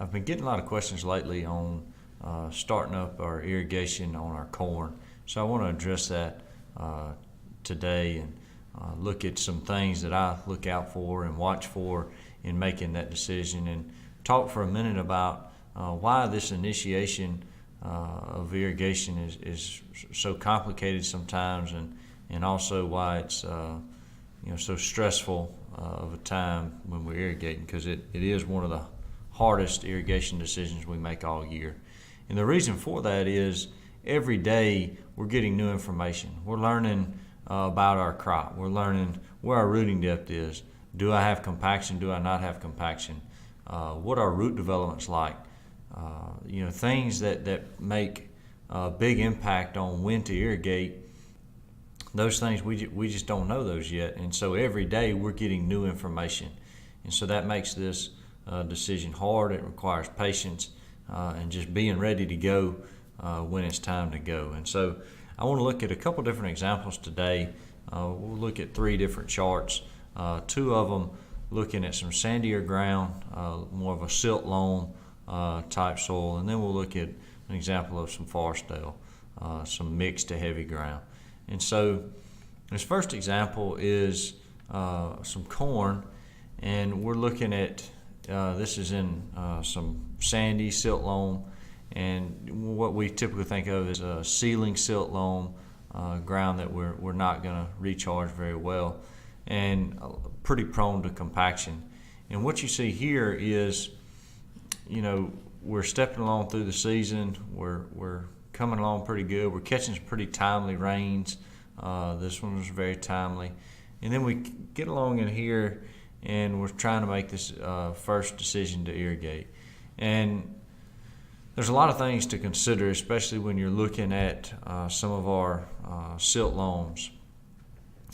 I've been getting a lot of questions lately on starting up our irrigation on our corn. So I want to address that today and look at some things that I look out for and watch for in making that decision, and talk for a minute about why this initiation of irrigation is so complicated sometimes, and also why it's so stressful of a time when we're irrigating, because it is one of the hardest irrigation decisions we make all year. And the reason for that is every day we're getting new information. We're learning about our crop. We're learning where our rooting depth is. Do I have compaction? Do I not have compaction? What are root developments like? Things that make a big impact on when to irrigate. Those things we just don't know those yet, and so every day we're getting new information, and so that makes this decision hard. It requires patience and just being ready to go when it's time to go. And so I want to look at a couple different examples today. We'll look at 3 different charts. 2 of them looking at some sandier ground, more of a silt loam type soil, and then we'll look at an example of some forestdale, some mixed to heavy ground. And so this first example is some corn, and we're looking at this is in some sandy silt loam, and what we typically think of as a sealing silt loam ground that we're not going to recharge very well, and pretty prone to compaction. And what you see here is, we're stepping along through the season. We're coming along pretty good. We're catching some pretty timely rains. This one was very timely. And then we get along in here and we're trying to make this first decision to irrigate. And there's a lot of things to consider, especially when you're looking at some of our silt loams.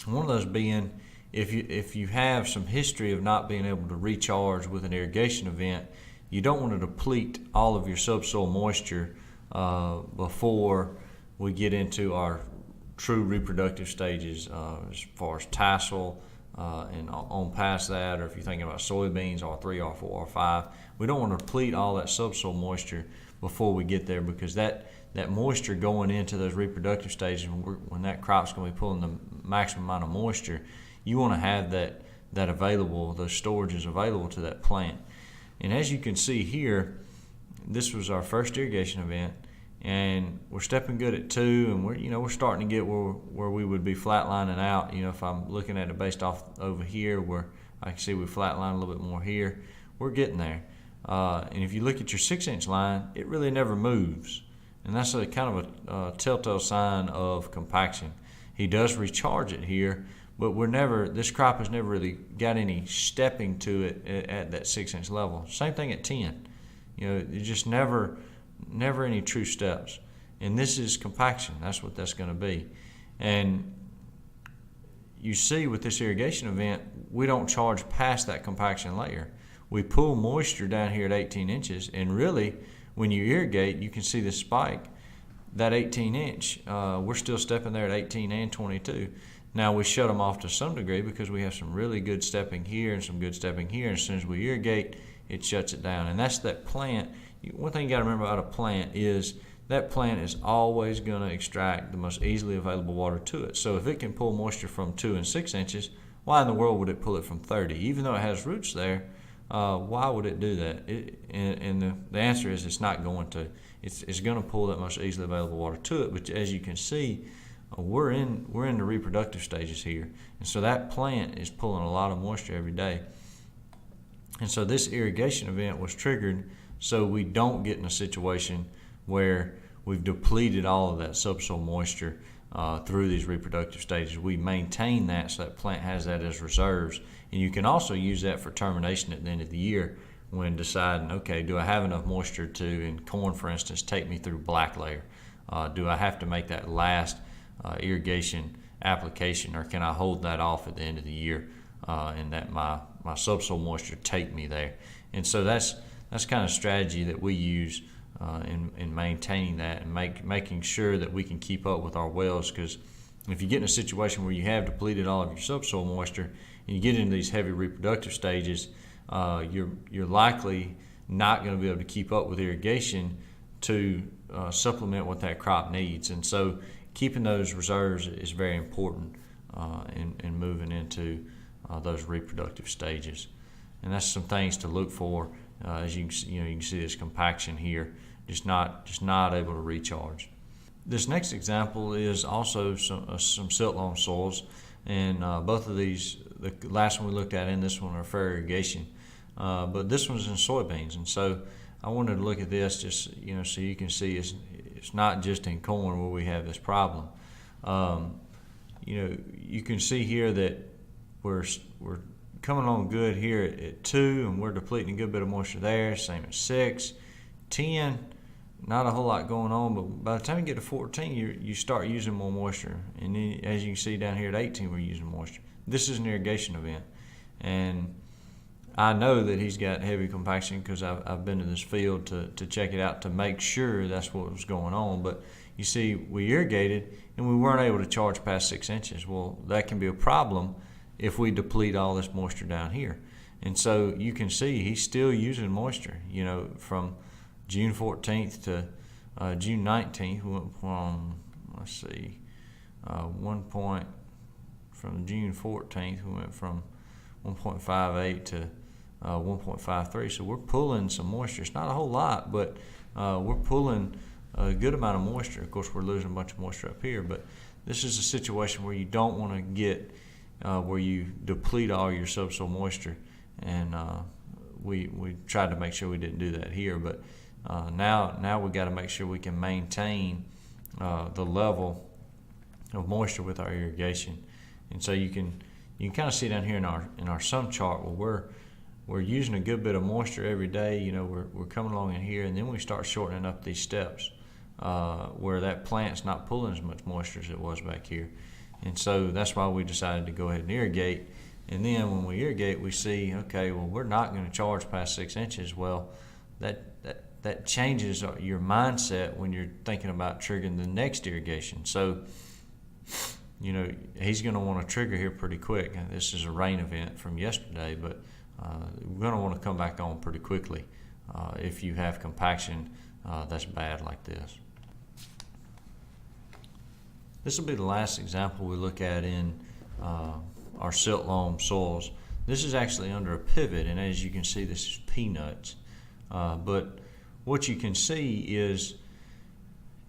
One of those being, if you have some history of not being able to recharge with an irrigation event, you don't want to deplete all of your subsoil moisture before we get into our true reproductive stages, as far as tassel and on past that, or if you're thinking about soybeans, R3, R4, R5. We don't want to deplete all that subsoil moisture before we get there, because that moisture going into those reproductive stages, when that crop's going to be pulling the maximum amount of moisture, you want to have that available, those storages available to that plant. And as you can see here, this was our first irrigation event, and we're stepping good at 2, and we're starting to get where we would be flatlining out. If I'm looking at it based off over here, where I can see we flatline a little bit more here, we're getting there. And if you look at your 6-inch line, it really never moves, and that's a kind of a telltale sign of compaction. He does recharge it here, but this crop has never really got any stepping to it at that 6-inch level. Same thing at 10. You just never any true steps. And this is compaction. That's what that's going to be. And you see with this irrigation event, we don't charge past that compaction layer. We pull moisture down here at 18 inches, and really, when you irrigate, you can see the spike. That 18-inch, we're still stepping there at 18 and 22. Now we shut them off to some degree because we have some really good stepping here and some good stepping here. And as soon as we irrigate, it shuts it down. And that's that plant. One thing you got to remember about a plant is that plant is always going to extract the most easily available water to it. So if it can pull moisture from 2 and 6 inches, why in the world would it pull it from 30? Even though it has roots there, why would it do that? The answer is it's not going to. It's going to pull that most easily available water to it. But as you can see, we're in the reproductive stages here, and so that plant is pulling a lot of moisture every day. And so this irrigation event was triggered so we don't get in a situation where we've depleted all of that subsoil moisture through these reproductive stages. We maintain that so that plant has that as reserves, and you can also use that for termination at the end of the year when deciding, okay, do I have enough moisture to, in corn for instance, take me through black layer? Do I have to make that last irrigation application, or can I hold that off at the end of the year and that my subsoil moisture take me there? And so that's kind of strategy that we use in maintaining that and making sure that we can keep up with our wells, because if you get in a situation where you have depleted all of your subsoil moisture and you get into these heavy reproductive stages, you're likely not going to be able to keep up with irrigation to supplement what that crop needs. And so keeping those reserves is very important in moving into those reproductive stages. And that's some things to look for. As you can see this compaction here, just not able to recharge. This next example is also some silt loam soils, and both of these, the last one we looked at and this one, are for irrigation, but this one's in soybeans. And so I wanted to look at this just so you can see it's not just in corn where we have this problem. You can see here that we're coming along good here at 2, and we're depleting a good bit of moisture there. Same at 6, 10. Not a whole lot going on, but by the time you get to 14, you start using more moisture. And then, as you can see down here at 18, we're using moisture. This is an irrigation event, and I know that he's got heavy compaction because I've been to this field to check it out to make sure that's what was going on. But you see, we irrigated and we weren't able to charge past 6 inches. Well, that can be a problem if we deplete all this moisture down here. And so you can see he's still using moisture. From June 14th to June 19th, we went from, from June 14th, we went from 1.58 to 1.53. So we're pulling some moisture. It's not a whole lot, but we're pulling a good amount of moisture. Of course, we're losing a bunch of moisture up here, but this is a situation where you don't want to get where you deplete all your subsoil moisture, and we tried to make sure we didn't do that here. But now we got to make sure we can maintain the level of moisture with our irrigation. And so you can kind of see down here in our sum chart where we're using a good bit of moisture every day. We're coming along in here, and then we start shortening up these steps where that plant's not pulling as much moisture as it was back here. And so that's why we decided to go ahead and irrigate. And then when we irrigate, we see, okay, well, we're not going to charge past 6 inches. Well, that changes your mindset when you're thinking about triggering the next irrigation. So, he's going to want to trigger here pretty quick. This is a rain event from yesterday, but we're going to want to come back on pretty quickly if you have compaction that's bad like this. This will be the last example we look at in our silt loam soils. This is actually under a pivot, and as you can see, this is peanuts. But what you can see is,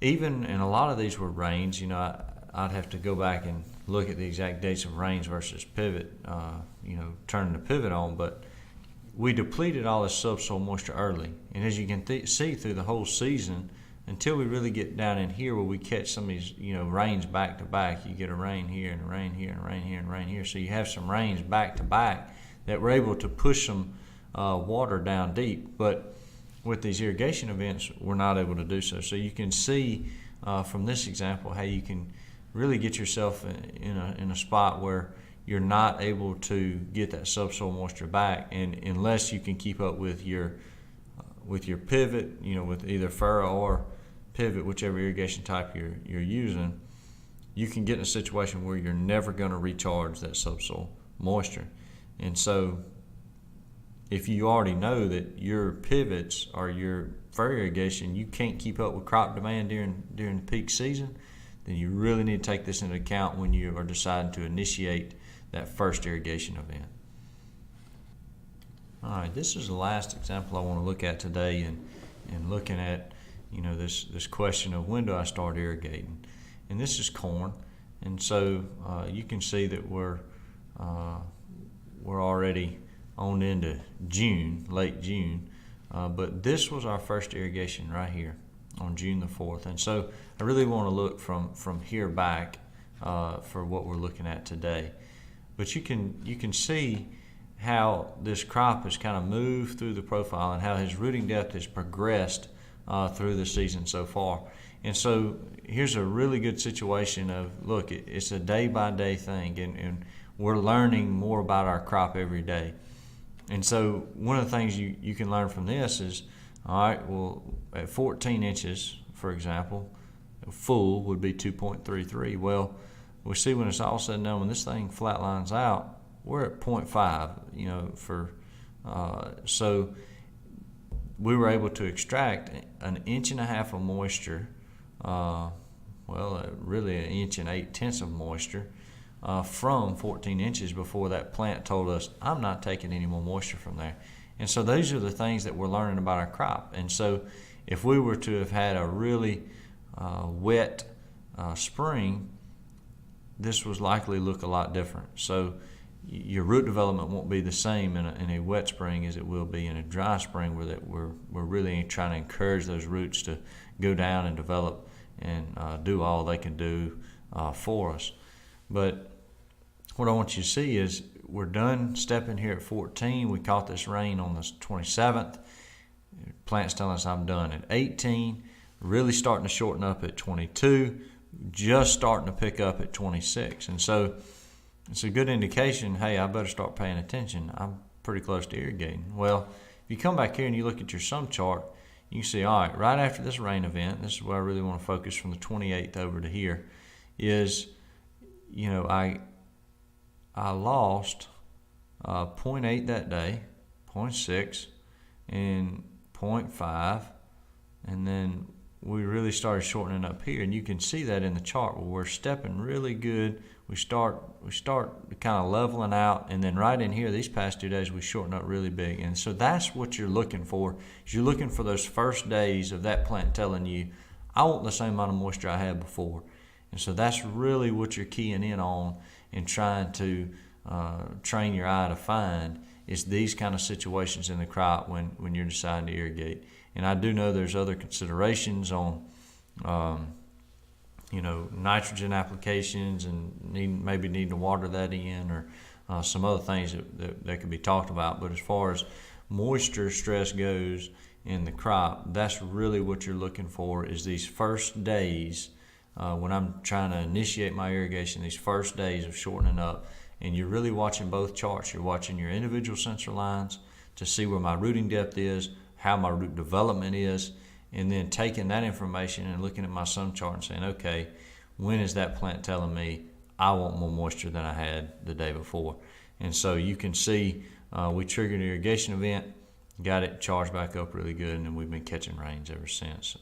even in a lot of these were rains, I'd have to go back and look at the exact dates of rains versus pivot, turning the pivot on, but we depleted all this subsoil moisture early. And as you can see through the whole season, until we really get down in here where we catch some of these, rains back to back, you get a rain here and a rain here and a rain here and a rain here. So you have some rains back to back that we're able to push some water down deep. But with these irrigation events, we're not able to do so. So you can see from this example how you can really get yourself in a spot where you're not able to get that subsoil moisture back, and unless you can keep up with your pivot, with either furrow or pivot, whichever irrigation type you're using, you can get in a situation where you're never going to recharge that subsoil moisture. And so if you already know that your pivots or your furrow irrigation, you can't keep up with crop demand during the peak season, then you really need to take this into account when you are deciding to initiate that first irrigation event. All right, this is the last example I want to look at today, and looking at this question of when do I start irrigating. And this is corn, and so you can see that we're already on into June, late June, but this was our first irrigation right here on June the 4th. And so I really want to look from here back for what we're looking at today. But you can see how this crop has kind of moved through the profile and how his rooting depth has progressed through the season so far. And so here's a really good situation of, look, it's a day-by-day thing, and we're learning more about our crop every day. And so one of the things you can learn from this is, all right, well, at 14 inches, for example, full would be 2.33. Well, we see when it's all said and done, when this thing flatlines out, we're at 0.5, so we were able to extract 1.5 inches of moisture, really 1 8/8 inches of moisture from 14 inches before that plant told us, I'm not taking any more moisture from there. And so those are the things that we're learning about our crop. And so if we were to have had a really wet spring, this was likely look a lot different. So your root development won't be the same in a wet spring as it will be in a dry spring, where we're really trying to encourage those roots to go down and develop and do all they can do for us. But what I want you to see is we're done stepping here at 14. We caught this rain on the 27th. Plant's telling us I'm done at 18. Really starting to shorten up at 22. Just starting to pick up at 26. And so it's a good indication, hey, I better start paying attention. I'm pretty close to irrigating. Well, if you come back here and you look at your sum chart, you can see, all right after this rain event, this is where I really want to focus from the 28th over to here, is, I lost 0.8 that day, 0.6, and 0.5, and then we really started shortening up here, and you can see that in the chart where we're stepping really good. We start kind of leveling out, and then right in here, these past 2 days, we shorten up really big. And so that's what you're looking for. Is you're looking for those first days of that plant telling you, I want the same amount of moisture I had before. And so that's really what you're keying in on and trying to train your eye to find, is these kind of situations in the crop when you're deciding to irrigate. And I do know there's other considerations on nitrogen applications and maybe needing to water that in, or some other things that could be talked about. But as far as moisture stress goes in the crop, that's really what you're looking for, is these first days when I'm trying to initiate my irrigation, these first days of shortening up. And you're really watching both charts. You're watching your individual sensor lines to see where my rooting depth is, how my root development is, and then taking that information and looking at my sum chart and saying, okay, when is that plant telling me I want more moisture than I had the day before? And so you can see we triggered an irrigation event, got it charged back up really good, and then we've been catching rains ever since.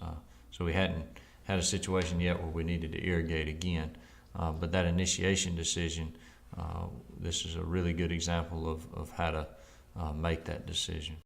So we hadn't had a situation yet where we needed to irrigate again, but that initiation decision, this is a really good example of how to make that decision.